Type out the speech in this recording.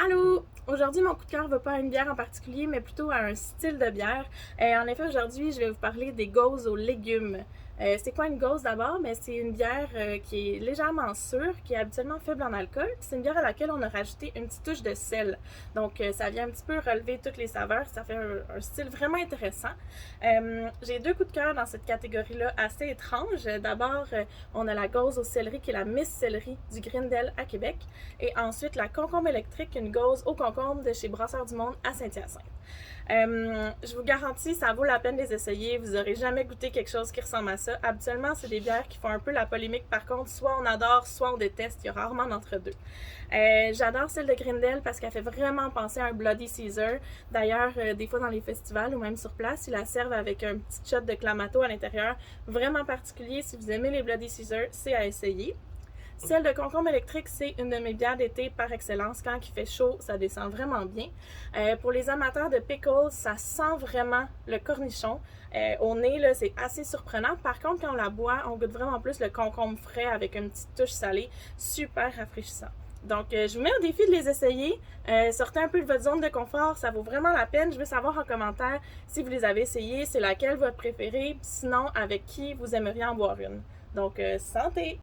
Allô! Aujourd'hui, mon coup de cœur va pas à une bière en particulier, mais plutôt à un style de bière. En effet, aujourd'hui, je vais vous parler des gauzes aux légumes. C'est quoi une gauze d'abord? Mais c'est une bière qui est légèrement sûre, qui est habituellement faible en alcool. C'est une bière à laquelle on a rajouté une petite touche de sel. Donc, ça vient un petit peu relever toutes les saveurs. Ça fait un style vraiment intéressant. J'ai deux coups de cœur dans cette catégorie-là assez étrange. D'abord, on a la gauze au céleri, qui est la Miss Céleri du Grindel à Québec. Et ensuite, la concombre électrique, une gauze au concombre de chez Brasseurs du Monde à Saint-Hyacinthe. Je vous garantis, ça vaut la peine de les essayer. Vous n'aurez jamais goûté quelque chose qui ressemble à ça. Habituellement, c'est des bières qui font un peu la polémique. Par contre, soit on adore, soit on déteste. Il y a rarement d'entre-deux. J'adore celle de Grindel parce qu'elle fait vraiment penser à un Bloody Caesar. D'ailleurs, des fois dans les festivals ou même sur place, ils la servent avec un petit shot de Clamato à l'intérieur. Vraiment particulier. Si vous aimez les Bloody Caesar, c'est à essayer. Celle de concombre électrique, c'est une de mes bières d'été par excellence. Quand il fait chaud, ça descend vraiment bien. Pour les amateurs de pickles, ça sent vraiment le cornichon. Au nez, là, c'est assez surprenant. Par contre, quand on la boit, on goûte vraiment plus le concombre frais avec une petite touche salée. Super rafraîchissant. Donc, je vous mets au défi de les essayer. Sortez un peu de votre zone de confort, ça vaut vraiment la peine. Je veux savoir en commentaire si vous les avez essayés, c'est laquelle votre préférée, sinon avec qui vous aimeriez en boire une. Donc, santé!